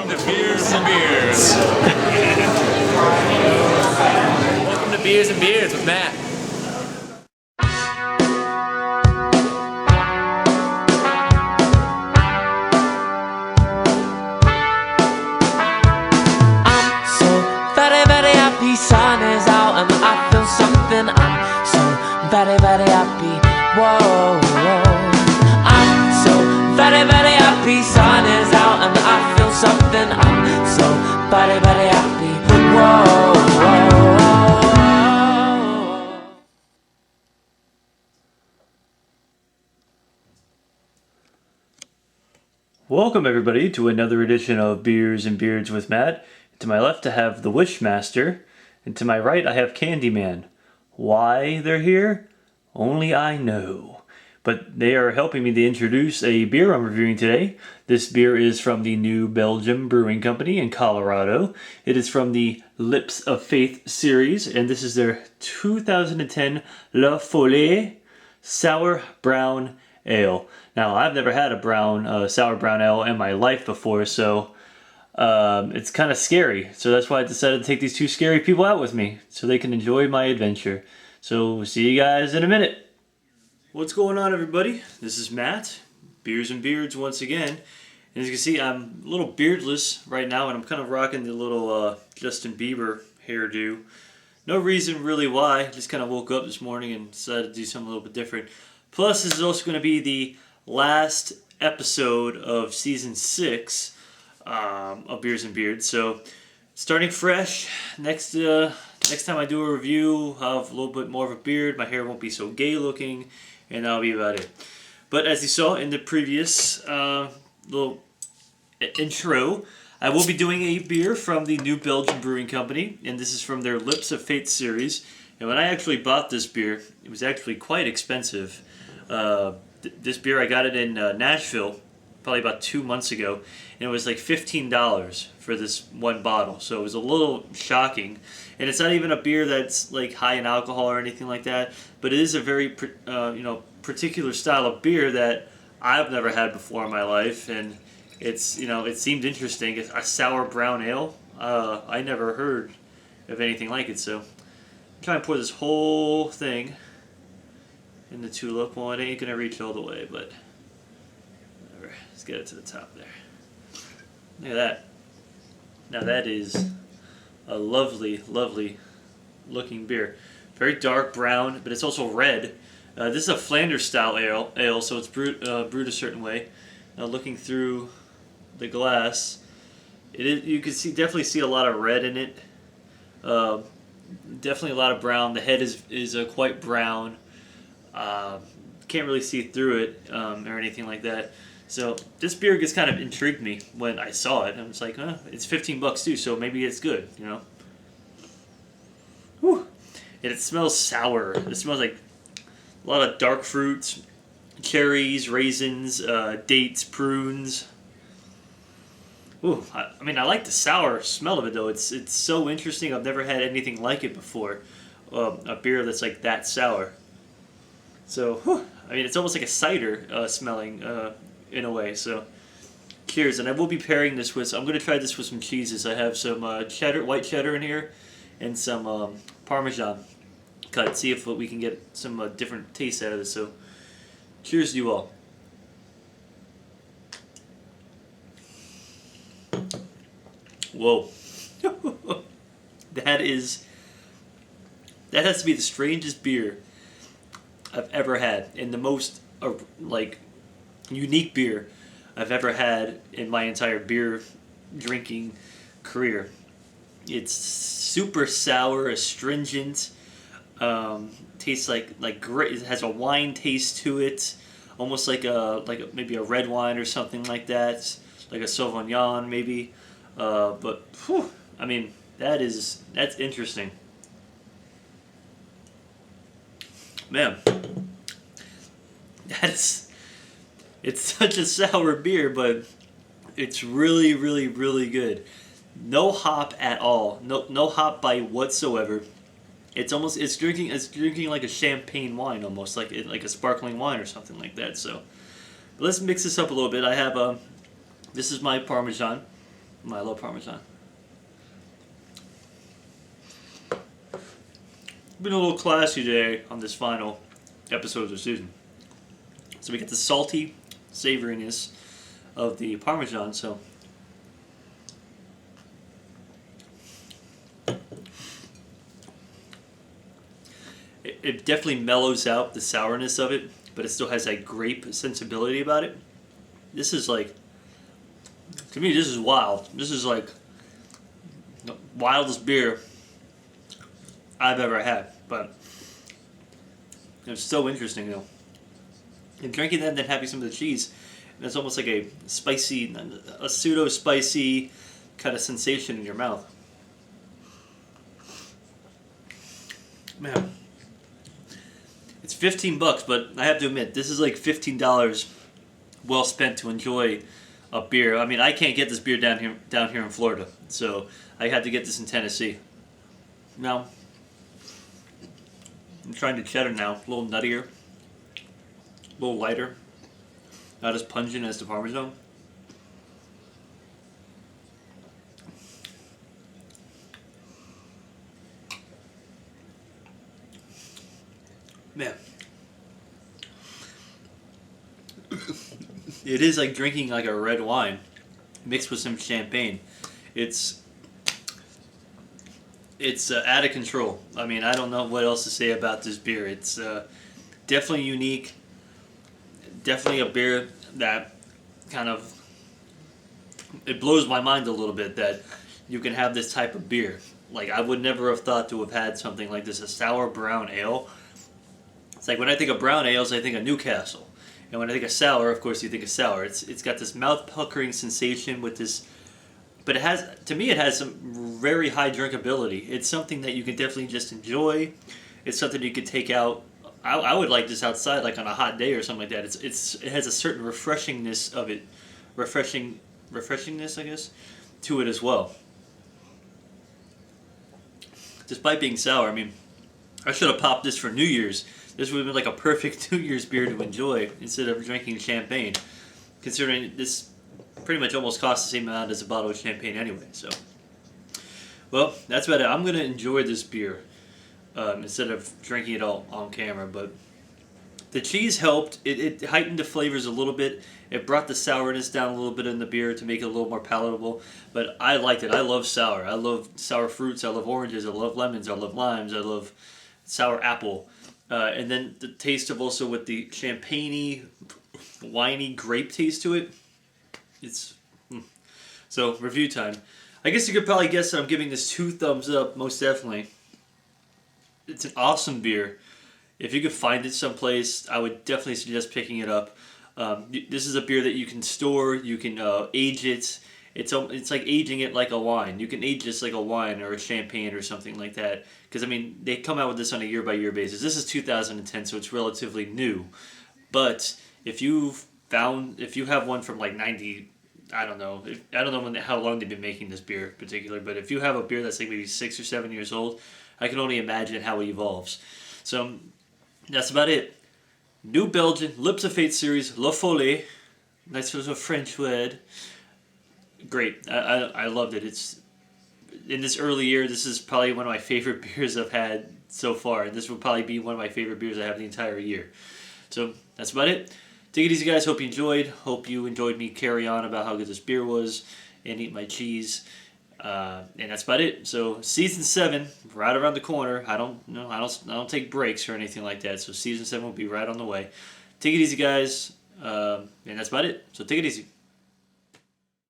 Welcome to Beers and Beers. Welcome to Beers and Beers with Matt. I'm so very, very happy. Sun is out and I feel something. I'm so very, very happy. Whoa, whoa. I'm so very, very happy. Sun is out and I feel something. I'm so very, very happy. Whoa, whoa, whoa. Welcome everybody to another edition of Beers and Beards with Matt. To my left I have the Wishmaster, and to my right I have Candyman. Why they're here? Only I know. But they are helping me to introduce a beer I'm reviewing today. This beer is from the new Belgium Brewing Company in Colorado. It is from the Lips of Faith series, and this is their 2010 La Folie Sour Brown Ale. Now, I've never had a sour brown ale in my life before, so it's kind of scary. So that's why I decided to take these two scary people out with me so they can enjoy my adventure. So see you guys in a minute. What's going on, everybody? This is Matt, Beers and Beards once again. And as you can see, I'm a little beardless right now, and I'm kind of rocking the little Justin Bieber hairdo. No reason really why. Just kind of woke up this morning and decided to do something a little bit different. Plus, this is also going to be the last episode of Season 6 of Beers and Beards. So, starting fresh, next time I do a review, I'll have a little bit more of a beard. My hair won't be so gay looking, and that'll be about it. But as you saw in the previous little intro, I will be doing a beer from the new Belgian Brewing Company, and this is from their Lips of Faith series. And when I actually bought this beer, it was actually quite expensive. This beer, I got it in Nashville probably about 2 months ago, and it was like $15 for this one bottle. So it was a little shocking. And it's not even a beer that's like high in alcohol or anything like that, but it is a very particular style of beer that I've never had before in my life, and it seemed interesting. It's a sour brown ale. I never heard of anything like it, so I'm trying to pour this whole thing in the tulip. Well, it ain't gonna reach all the way, but whatever. Let's get it to the top there. Look at that. Now that is a lovely, lovely looking beer. Very dark brown, but it's also red. This is a Flanders-Style ale, so it's brewed a certain way. Now looking through the glass, you can definitely see a lot of red in it. Definitely a lot of brown. The head is quite brown. Can't really see through it or anything like that. So this beer just kind of intrigued me when I saw it. I was like, it's $15 too, so maybe it's good, you know. Whew. And it smells sour. It smells like a lot of dark fruits, cherries, raisins, dates, prunes. Ooh, I like the sour smell of it though. It's so interesting. I've never had anything like it before. A beer that's like that sour. So, it's almost like a cider smelling in a way. So, cheers. And I will be pairing this with, I'm going to try this with some cheeses. I have some white cheddar in here, and some Parmesan cut. See if we can get some different taste out of this. So, cheers to you all. Whoa. That has to be the strangest beer I've ever had, and the most unique beer I've ever had in my entire beer drinking career. It's super sour, astringent. Tastes like great. It has a wine taste to it, almost like maybe a red wine or something like that, like a Sauvignon maybe. But whew, that's interesting. Man, it's such a sour beer, but it's really, really, really good. No hop at all. No hop bite whatsoever. It's drinking like a champagne wine almost, like a sparkling wine or something like that. So, but let's mix this up a little bit. I have this is my Parmesan. I love Parmesan. Been a little classy today on this final episode of the season. So we get the salty savoriness of the Parmesan, so it definitely mellows out the sourness of it, but it still has that grape sensibility about it. This is like, to me, this is wild. This is like the wildest beer I've ever had, but it's so interesting though. And drinking that and then having some of the cheese, and it's almost like a spicy, a pseudo-spicy kind of sensation in your mouth. Man. It's $15, but I have to admit, this is like $15 well spent to enjoy a beer. I mean, I can't get this beer down here in Florida, so I had to get this in Tennessee. Now, I'm trying to cheddar now, a little nuttier, a little lighter, not as pungent as the Parmesan. Man, it is like drinking like a red wine mixed with some champagne. It's out of control. I mean, I don't know what else to say about this beer. It's definitely unique. Definitely a beer that kind of, it blows my mind a little bit that you can have this type of beer. Like, I would never have thought to have had something like this, a sour brown ale. It's like when I think of brown ales, I think of Newcastle. And when I think of sour, of course, you think of sour. It's got this mouth-puckering sensation with this, but it has, to me, it has some very high drinkability. It's something that you can definitely just enjoy. It's something you could take out. I would like this outside, like on a hot day or something like that. It has a certain refreshingness of it, refreshingness, I guess, to it as well. Despite being sour, I mean, I should have popped this for New Year's. This would have been like a perfect New Year's beer to enjoy instead of drinking champagne, considering this pretty much almost costs the same amount as a bottle of champagne anyway. So, well, that's about it. I'm going to enjoy this beer instead of drinking it all on camera, but the cheese helped. It heightened the flavors a little bit. It brought the sourness down a little bit in the beer to make it a little more palatable, but I liked it. I love sour. I love sour fruits. I love oranges. I love lemons. I love limes. I love sour apple. And then the taste of also with the champagne-y, winey grape taste to it. So, review time. I guess you could probably guess that I'm giving this 2 thumbs up, most definitely. It's an awesome beer. If you could find it someplace, I would definitely suggest picking it up. This is a beer that you can store, you can age it. It's like aging it like a wine. You can age this like a wine or a champagne or something like that. Because, I mean, they come out with this on a year-by-year basis. This is 2010, so it's relatively new. But if you have one from like 90, I don't know how long they've been making this beer in particular, but if you have a beer that's like maybe 6 or 7 years old, I can only imagine how it evolves. So that's about it. New Belgian Lips of Fate series, La Folie. Nice little French word. Great. I loved it. It's in this early year, this is probably one of my favorite beers I've had so far. And this will probably be one of my favorite beers I have the entire year. So that's about it. Take it easy, guys. Hope you enjoyed. Hope you enjoyed me carry on about how good this beer was and eat my cheese. And that's about it. So season 7, right around the corner. I don't take breaks or anything like that. So season 7 will be right on the way. Take it easy, guys. And that's about it. So take it easy.